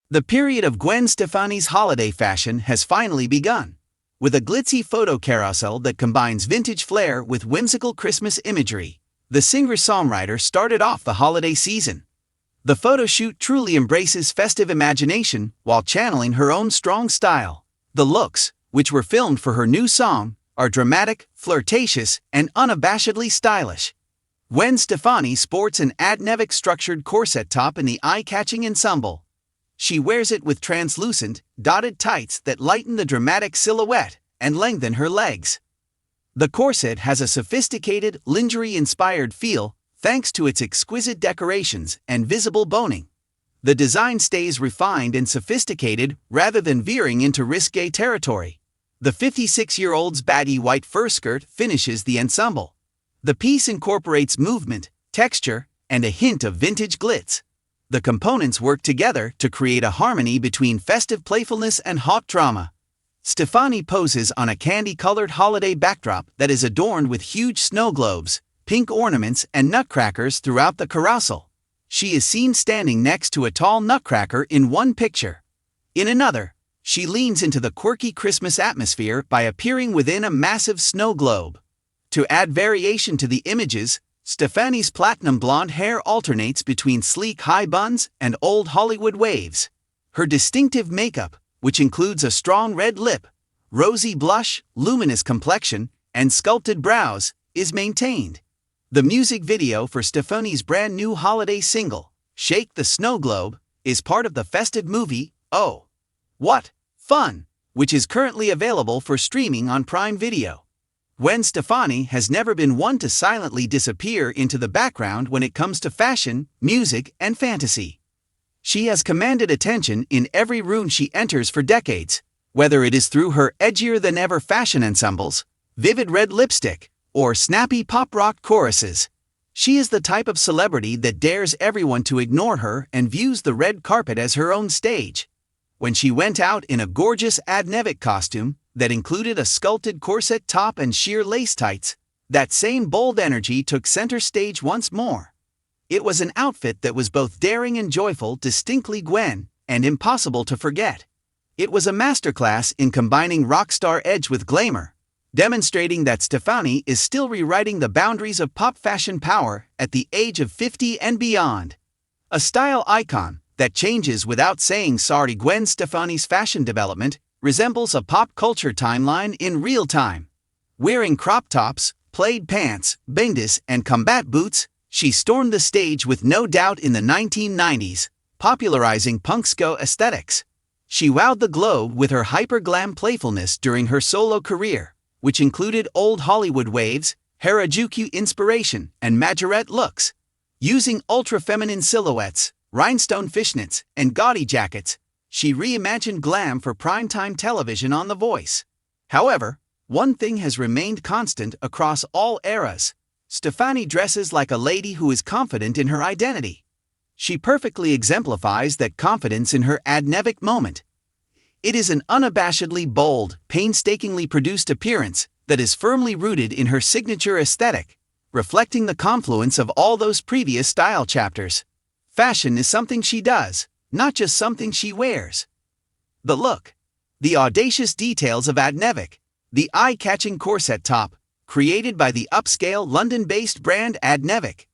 The period of Gwen Stefani's holiday fashion has finally begun, with a glitzy photo carousel that combines vintage flair with whimsical Christmas imagery. The singer-songwriter started off the holiday season. The photoshoot truly embraces festive imagination while channeling her own strong style. The looks, which were filmed for her new song, are dramatic, flirtatious, and unabashedly stylish. Gwen Stefani sports an Adnevik structured corset top in the eye-catching ensemble. She wears it with translucent, dotted tights that lighten the dramatic silhouette and lengthen her legs. The corset has a sophisticated, lingerie-inspired feel thanks to its exquisite decorations and visible boning. The design stays refined and sophisticated rather than veering into risque territory. The 56-year-old's baggy white fur skirt finishes the ensemble. The piece incorporates movement, texture, and a hint of vintage glitz. The components work together to create a harmony between festive playfulness and hot drama. Stefani poses on a candy-colored holiday backdrop that is adorned with huge snow globes, pink ornaments, and nutcrackers throughout the carousel. She is seen standing next to a tall nutcracker in one picture. In another, she leans into the quirky Christmas atmosphere by appearing within a massive snow globe. To add variation to the images, Stefani's platinum blonde hair alternates between sleek high buns and old Hollywood waves. Her distinctive makeup, which includes a strong red lip, rosy blush, luminous complexion, and sculpted brows, is maintained. The music video for Stefani's brand new holiday single, Shake the Snow Globe, is part of the Festive movie, Oh, What Fun!, which is currently available for streaming on Prime Video. Gwen Stefani has never been one to silently disappear into the background when it comes to fashion, music, and fantasy. She has commanded attention in every room she enters for decades, whether it is through her edgier-than-ever fashion ensembles, vivid red lipstick, or snappy pop-rock choruses. She is the type of celebrity that dares everyone to ignore her and views the red carpet as her own stage. When she went out in a gorgeous Adnevik costume that included a sculpted corset top and sheer lace tights, that same bold energy took center stage once more. It was an outfit that was both daring and joyful, distinctly Gwen, and impossible to forget. It was a masterclass in combining rock star edge with glamour, demonstrating that Stefani is still rewriting the boundaries of pop fashion power at the age of 50 and beyond. A style icon that changes without saying sorry. Gwen Stefani's fashion development resembles a pop culture timeline in real time. Wearing crop tops, plaid pants, bindis, and combat boots, she stormed the stage with no doubt in the 1990s, popularizing punk-ska aesthetics. She wowed the globe with her hyper-glam playfulness during her solo career, which included old Hollywood waves, Harajuku inspiration, and majorette looks. Using ultra-feminine silhouettes, rhinestone fishnets, and gaudy jackets, she reimagined glam for primetime television on The Voice. However, one thing has remained constant across all eras. Stefani dresses like a lady who is confident in her identity. She perfectly exemplifies that confidence in her Adnevik moment. It is an unabashedly bold, painstakingly produced appearance that is firmly rooted in her signature aesthetic, reflecting the confluence of all those previous style chapters. Fashion is something she does, not just something she wears. The look, the audacious details of Adnevik, the eye-catching corset top, created by the upscale London-based brand Adnevik,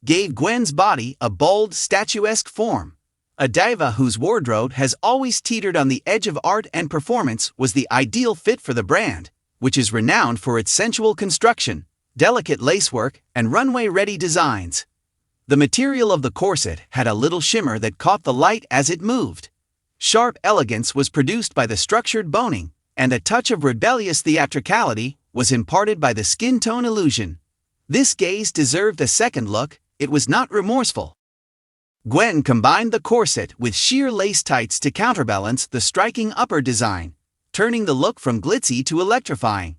gave Gwen's body a bold, statuesque form. A diva whose wardrobe has always teetered on the edge of art and performance was the ideal fit for the brand, which is renowned for its sensual construction, delicate lacework, and runway-ready designs. The material of the corset had a little shimmer that caught the light as it moved. Sharp elegance was produced by the structured boning, and a touch of rebellious theatricality was imparted by the skin tone illusion. This gaze deserved a second look. It was not remorseful. Gwen combined the corset with sheer lace tights to counterbalance the striking upper design, turning the look from glitzy to electrifying.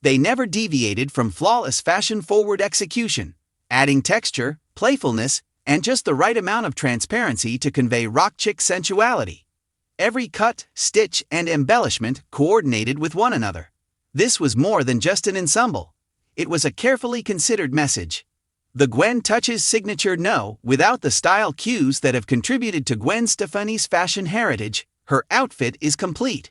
They never deviated from flawless fashion-forward execution, adding texture, playfulness, and just the right amount of transparency to convey rock chick sensuality. Every cut, stitch, and embellishment coordinated with one another. This was more than just an ensemble. It was a carefully considered message. The Gwen touches signature no, without the style cues that have contributed to Gwen Stefani's fashion heritage, her outfit is complete.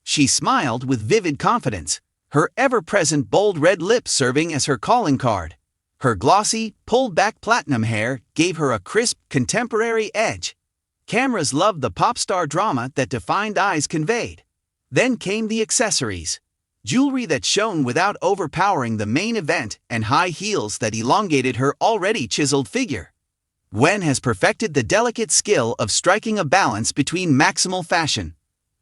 She smiled with vivid confidence, her ever-present bold red lips serving as her calling card. Her glossy, pulled-back platinum hair gave her a crisp, contemporary edge. Cameras loved the pop star drama that defined eyes conveyed. Then came the accessories. Jewelry that shone without overpowering the main event and high heels that elongated her already chiseled figure. Gwen has perfected the delicate skill of striking a balance between maximal fashion,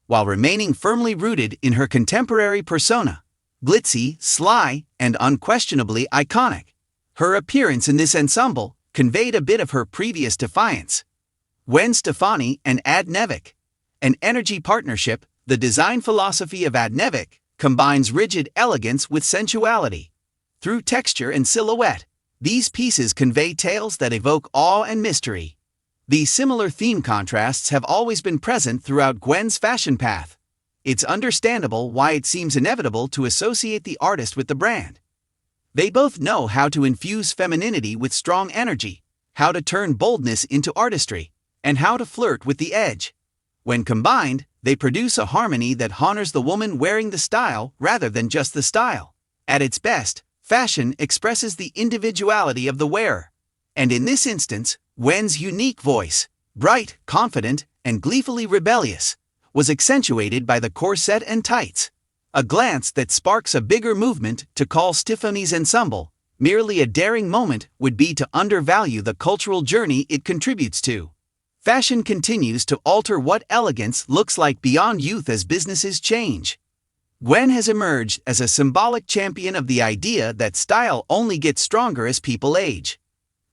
while remaining firmly rooted in her contemporary persona, glitzy, sly, and unquestionably iconic. Her appearance in this ensemble conveyed a bit of her previous defiance. Gwen Stefani and Adnevik, an energy partnership, the design philosophy of Adnevik combines rigid elegance with sensuality. Through texture and silhouette, these pieces convey tales that evoke awe and mystery. These similar theme contrasts have always been present throughout Gwen's fashion path. It's understandable why it seems inevitable to associate the artist with the brand. They both know how to infuse femininity with strong energy, how to turn boldness into artistry, and how to flirt with the edge. When combined, they produce a harmony that honors the woman wearing the style rather than just the style. At its best, fashion expresses the individuality of the wearer. And in this instance, Gwen's unique voice, bright, confident, and gleefully rebellious, was accentuated by the corset and tights. A glance that sparks a bigger movement to call Stefani's ensemble merely a daring moment would be to undervalue the cultural journey it contributes to. Fashion continues to alter what elegance looks like beyond youth as businesses change. Gwen has emerged as a symbolic champion of the idea that style only gets stronger as people age.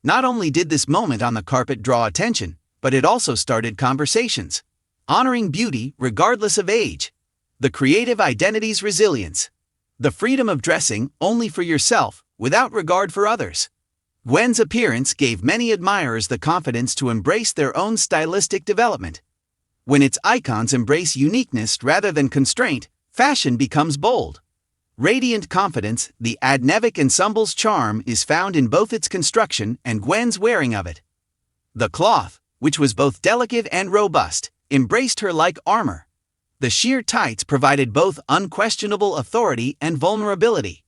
Not only did this moment on the carpet draw attention, but it also started conversations, honoring beauty regardless of age, the creative identity's resilience, the freedom of dressing only for yourself without regard for others. Gwen's appearance gave many admirers the confidence to embrace their own stylistic development. When its icons embrace uniqueness rather than constraint, fashion becomes bold. Radiant confidence, the Adnevik ensemble's charm is found in both its construction and Gwen's wearing of it. The cloth, which was both delicate and robust, embraced her like armor. The sheer tights provided both unquestionable authority and vulnerability.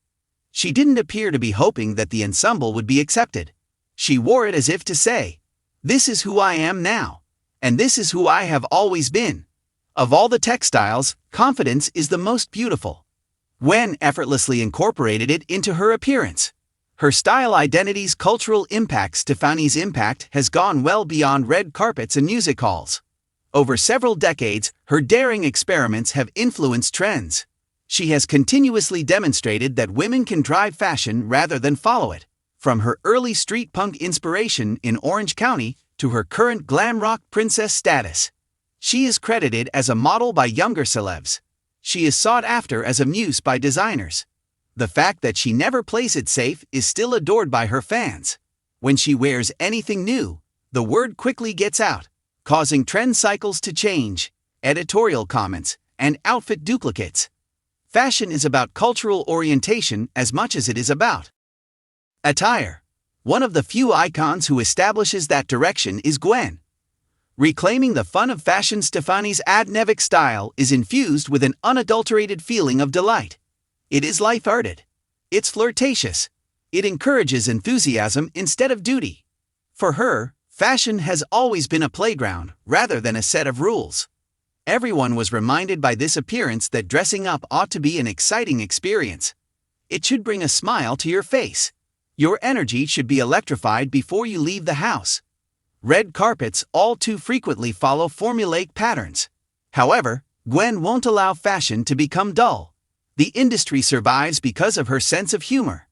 She didn't appear to be hoping that the ensemble would be accepted. She wore it as if to say, "This is who I am now, and this is who I have always been." Of all the textiles, confidence is the most beautiful. Gwen effortlessly incorporated it into her appearance. Her style identity's cultural impact. Stefani's impact has gone well beyond red carpets and music halls. Over several decades, her daring experiments have influenced trends. She has continuously demonstrated that women can drive fashion rather than follow it. From her early street punk inspiration in Orange County to her current glam rock princess status, she is credited as a model by younger celebs. She is sought after as a muse by designers. The fact that she never plays it safe is still adored by her fans. When she wears anything new, the word quickly gets out, causing trend cycles to change, editorial comments, and outfit duplicates. Fashion is about cultural orientation as much as it is about attire. One of the few icons who establishes that direction is Gwen. Reclaiming the fun of fashion, Stefani's Adnevik style is infused with an unadulterated feeling of delight. It is lighthearted. It's flirtatious. It encourages enthusiasm instead of duty. For her, fashion has always been a playground rather than a set of rules. Everyone was reminded by this appearance that dressing up ought to be an exciting experience. It should bring a smile to your face. Your energy should be electrified before you leave the house. Red carpets all too frequently follow formulaic patterns. However, Gwen won't allow fashion to become dull. The industry survives because of her sense of humor.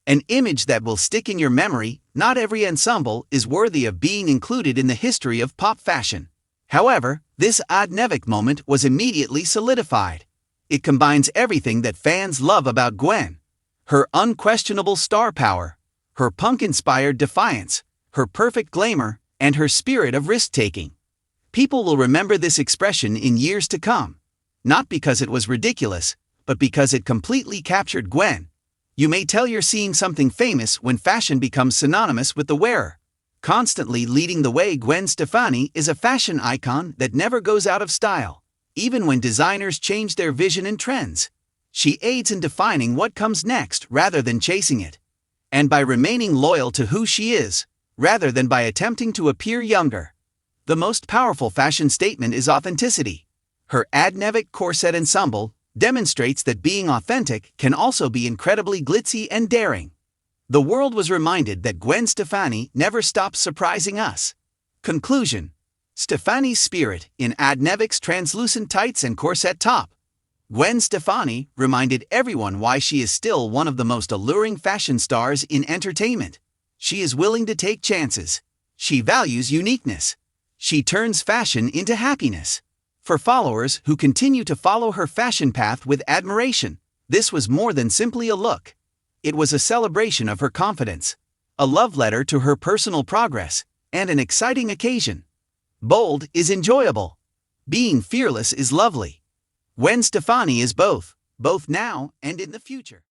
An image that will stick in your memory. Not every ensemble is worthy of being included in the history of pop fashion. However, this Adnevik moment was immediately solidified. It combines everything that fans love about Gwen: her unquestionable star power, her punk-inspired defiance, her perfect glamour, and her spirit of risk-taking. People will remember this expression in years to come, not because it was ridiculous, but because it completely captured Gwen. You may tell you're seeing something famous when fashion becomes synonymous with the wearer. Constantly leading the way, Gwen Stefani is a fashion icon that never goes out of style, even when designers change their vision and trends. She aids in defining what comes next rather than chasing it, and by remaining loyal to who she is, rather than by attempting to appear younger. The most powerful fashion statement is authenticity. Her Adnevik corset ensemble demonstrates that being authentic can also be incredibly glitzy and daring. The world was reminded that Gwen Stefani never stops surprising us. Conclusion: Stefani's spirit in Adnevik's translucent tights and corset top. Gwen Stefani reminded everyone why she is still one of the most alluring fashion stars in entertainment. She is willing to take chances. She values uniqueness. She turns fashion into happiness. For followers who continue to follow her fashion path with admiration, this was more than simply a look. It was a celebration of her confidence, a love letter to her personal progress, and an exciting occasion. Bold is enjoyable. Being fearless is lovely. Gwen Stefani is both now and in the future.